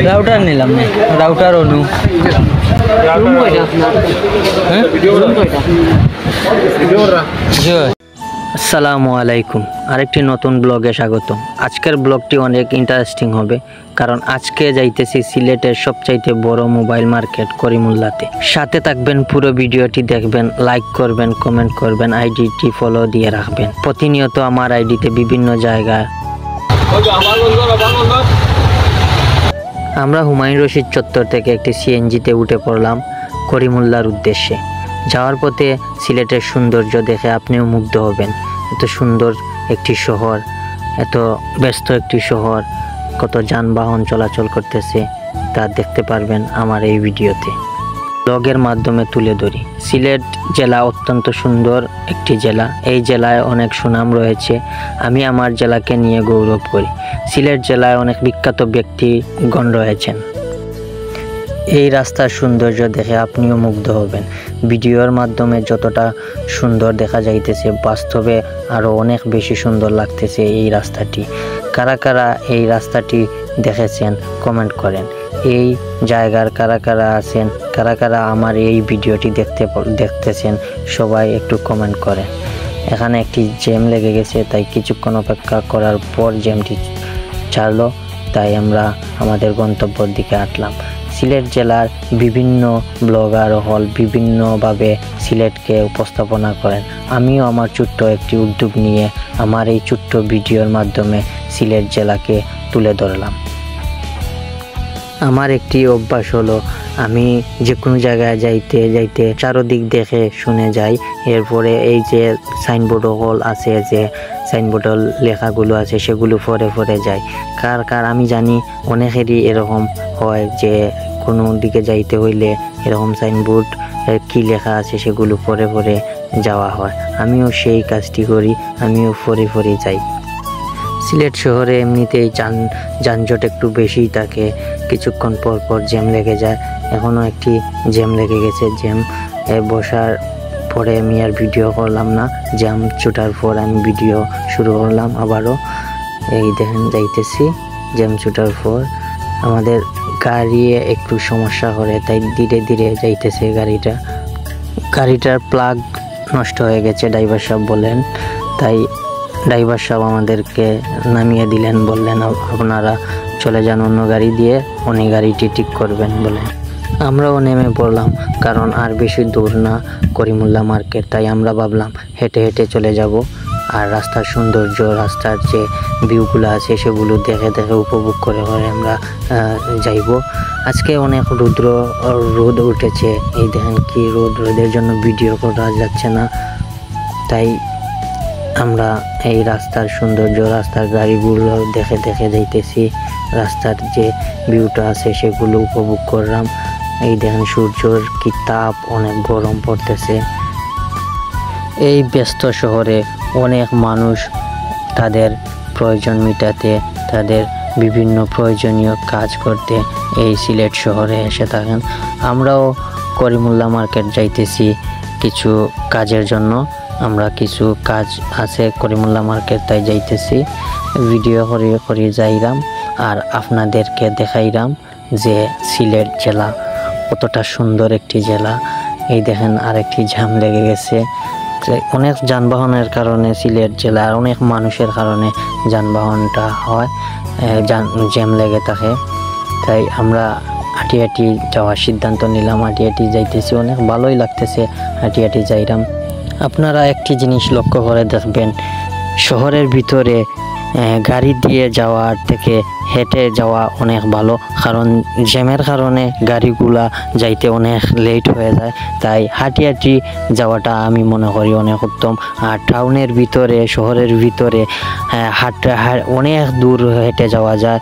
Router নিলাম না, router অনু আসসালামু আলাইকুম, আরেকটি নতুন ব্লগে স্বাগতম। আজকের ব্লগটি অনেক ইন্টারেস্টিং হবে, কারণ আজকে যাইতেছি সিলেটের সবচাইতে বড় মোবাইল মার্কেট করিমুল্লাতে। সাথে থাকবেন, পুরো ভিডিওটি দেখবেন, লাইক করবেন, কমেন্ট করবেন, আইডিটি ফলো দিয়ে রাখবেন। প্রতিনিয়ত আমার আইডিতে বিভিন্ন জায়গায় আমরা হুমায়ুন রশিদ চত্বর থেকে একটি সিএনজিতে উঠে পড়লাম করিমুল্লার উদ্দেশ্যে। যাওয়ার পথে সিলেটের সৌন্দর্য দেখে আপনিও মুগ্ধ হবেন। এত সুন্দর একটি শহর, এত ব্যস্ত একটি শহর, কত যানবাহন চলাচল করতেছে তা দেখতে পারবেন আমার এই ভিডিওতে। ব্লগের মাধ্যমে তুলে ধরি। সিলেট জেলা অত্যন্ত সুন্দর একটি জেলা। এই জেলায় অনেক সুনাম রয়েছে। আমি আমার জেলাকে নিয়ে গৌরব করি। সিলেট জেলায় অনেক বিখ্যাত ব্যক্তিগণ রয়েছেন। এই রাস্তার সৌন্দর্য দেখে আপনিও মুগ্ধ হবেন। ভিডিওর মাধ্যমে যতটা সুন্দর দেখা যাইতেছে, বাস্তবে আরও অনেক বেশি সুন্দর লাগতেছে এই রাস্তাটি। কারা কারা এই রাস্তাটি দেখেছেন কমেন্ট করেন। এই জায়গার কারা কারা আছেন, কারা কারা আমার এই ভিডিওটি দেখতেছেন সবাই একটু কমেন্ট করেন। এখানে একটি জ্যাম লেগে গেছে, তাই কিছুক্ষণ অপেক্ষা করার পর জ্যামটি ছাড়লো, তাই আমরা আমাদের গন্তব্যের দিকে হাঁটলাম। সিলেট জেলার বিভিন্ন ব্লগার হল বিভিন্নভাবে সিলেটকে উপস্থাপনা করেন। আমিও আমার ছোট্ট একটি উদ্যোগ নিয়ে আমার এই ছোট্ট ভিডিওর মাধ্যমে সিলেট জেলাকে তুলে ধরলাম। আমার একটি অভ্যাস হলো, আমি যে কোনো জায়গায় যাইতে চারদিক দেখে শুনে যাই। এরপরে এই যে সাইনবোর্ড হল আছে, যে সাইনবোর্ডের লেখাগুলো আছে সেগুলো পরে যাই। কার আমি জানি অনেকেরই এরকম হয় যে কোনো দিকে যাইতে হইলে এরকম সাইনবোর্ড কি লেখা আছে সেগুলো পরে যাওয়া হয়। আমিও সেই কাজটি করি, আমিও পরে যাই। সিলেট শহরে এমনিতেই যানজট একটু বেশিই থাকে, কিছুক্ষণ পর জ্যাম লেগে যায়। এখনও একটি জ্যাম লেগে গেছে। জ্যাম বসার পরে আমি আর ভিডিও করলাম না, জ্যাম ছুটার পর আমি ভিডিও শুরু করলাম আবারও। এই দেখেন যাইতেছি, জ্যাম ছুটার পর আমাদের গাড়ি একটু সমস্যা করে, তাই ধীরে যাইতেছে গাড়িটার প্লাগ নষ্ট হয়ে গেছে ড্রাইভার সাহেব বলেন। তাই ড্রাইভার সাহেব আমাদেরকে নামিয়ে দিলেন, বললেন আপনারা চলে যান অন্য গাড়ি দিয়ে, উনি গাড়িটি ঠিক করবেন বলে। আমরাও নেমে পড়লাম, কারণ আর বেশি দূর না করিমুল্লা মার্কেট, তাই আমরা ভাবলাম হেঁটে চলে যাব। আর রাস্তার সৌন্দর্য, রাস্তার যে ভিউগুলো আছে সেগুলো দেখে উপভোগ করে আমরা যাইব। আজকে অনেক রোদ উঠেছে, এই দেখেন কি রোদের জন্য ভিডিও করা যাচ্ছে না। তাই আমরা এই রাস্তার সৌন্দর্য, রাস্তার গাড়িগুলো দেখে যাইতেছি। রাস্তার যে ভিউটা আছে সেগুলো উপভোগ করলাম। এই দেখেন সূর্যের কি তাপ, অনেক গরম পড়তেছে। এই ব্যস্ত শহরে অনেক মানুষ তাদের প্রয়োজন মেটাতে, তাদের বিভিন্ন প্রয়োজনীয় কাজ করতে এই সিলেট শহরে এসে থাকেন। আমরাও করিমুল্লা মার্কেট যাইতেছি কিছু কাজের জন্য। আমরা কিছু কাজ আছে করিমুল্লা মার্কেট, তাই যাইতেছি। ভিডিও করে যাইলাম আর আপনাদেরকে দেখাইলাম যে সিলেট জেলা কতটা সুন্দর একটি জেলা। এই দেখেন আরেকটি জ্যাম লেগে গেছে। অনেক যানবাহনের কারণে সিলেট জেলার অনেক মানুষের কারণে যানবাহনটা হয়, জ্যাম লেগে থাকে। তাই আমরা হাঁটি যাওয়ার সিদ্ধান্ত নিলাম। হাঁটি যাইতেছি, অনেক ভালোই লাগতেছে হাঁটি যাইলাম। আপনারা একটি জিনিস লক্ষ্য করে দেখবেন, শহরের ভিতরে গাড়ি দিয়ে যাওয়ার থেকে হেঁটে যাওয়া অনেক ভালো, কারণ জ্যামের কারণে গাড়িগুলা যাইতে অনেক লেট হয়ে যায়। তাই হাঁটি যাওয়াটা আমি মনে করি অনেক উত্তম। আর টাউনের ভিতরে, শহরের ভিতরে অনেক দূর হেঁটে যাওয়া যায়।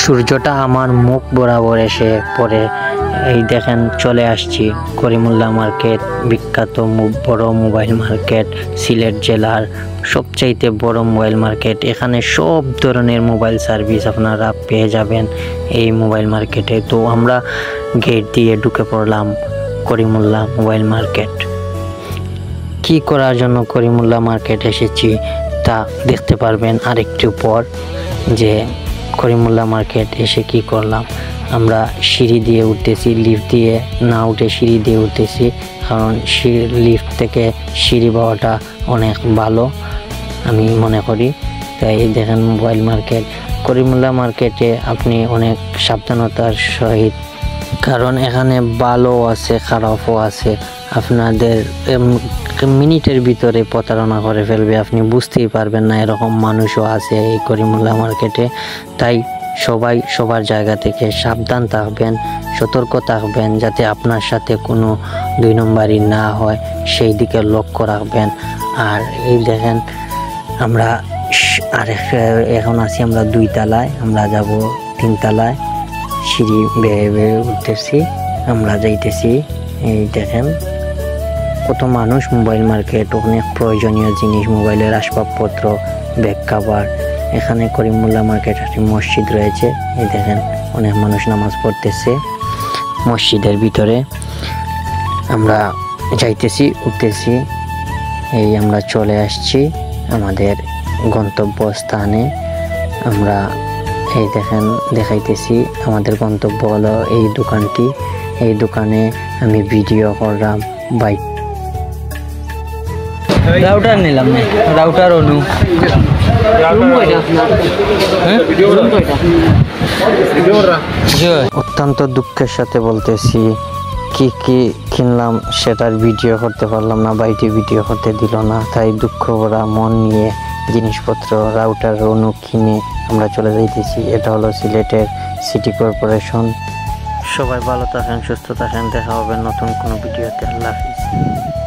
সূর্যটা আমার মুখ বরাবর এসে পড়ে। এই দেখেন চলে আসছি করিমুল্লা মার্কেট, বিখ্যাত বড় মোবাইল মার্কেট, সিলেট জেলার সবচাইতে বড় মোবাইল মার্কেট। এখানে সব ধরনের মোবাইল সার্ভিস আপনারা পেয়ে যাবেন এই মোবাইল মার্কেটে। তো আমরা গেট দিয়ে ঢুকে পড়লাম করিমুল্লা মোবাইল মার্কেট। কি করার জন্য করিমুল্লা মার্কেট এসেছি তা দেখতে পারবেন আরেকটু পর, যে করিমুল্লা মার্কেট এসে কি করলাম। আমরা সিঁড়ি দিয়ে উঠতেছি, লিফট দিয়ে না উঠে সিঁড়ি দিয়ে উঠতেছি, কারণ লিফট থেকে সিঁড়ি পাওয়াটা অনেক ভালো আমি মনে করি। তাই দেখেন মোবাইল মার্কেট, করিমুল্লাহ মার্কেটে আপনি অনেক সাবধানতার সহিত, কারণ এখানে ভালো আছে খারাপও আছে, আপনাদের মিনিটের ভিতরে প্রতারণা করে ফেলবে, আপনি বুঝতেই পারবেন না, এরকম মানুষও আছে এই করিমুল্লাহ মার্কেটে। তাই সবাই সবার জায়গা থেকে সাবধান থাকবেন, সতর্ক থাকবেন, যাতে আপনার সাথে কোনো 2 নম্বরই না হয় সেই দিকে লক্ষ্য রাখবেন। আর এই দেখেন আমরা এখন আছি আমরা 2 তলায়, আমরা যাব 3 তলায়, সিঁড়ি বেয়ে বেয়ে উঠতেছি, আমরা যাইতেছি। এই দেখেন কত মানুষ, মোবাইল মার্কেট, অনেক প্রয়োজনীয় জিনিস, মোবাইলের আসবাবপত্র, ব্যাগ কাভার। এখানে করিমুল্লাহ মার্কেট একটি মসজিদ রয়েছে, এই দেখেন অনেক মানুষ নামাজ পড়তেছে মসজিদের ভিতরে। আমরা যাইতেছি, উঠতেছি, এই আমরা চলে আসছি আমাদের গন্তব্যস্থানে। আমরা এই দেখেন দেখাইতেছি আমাদের গন্তব্য হলো এই দোকানটি। এই দোকানে আমি ভিডিও করলাম, বাইক রাউটার নিলাম না, রাউটার অনু অত্যন্ত দুঃখের সাথে বলতেছি, কি কি কিনলাম সেটার ভিডিও করতে পারলাম না, বাইটি ভিডিও করতে দিল না। তাই দুঃখ ভরা মন নিয়ে জিনিসপত্র রাউটার অনু কিনে আমরা চলে যাইতেছি। এটা হলো সিলেটের সিটি কর্পোরেশন। সবাই ভালো থাকেন, সুস্থ থাকেন, দেখা হবে নতুন কোনো ভিডিওতে। আল্লাহ হাফিজ।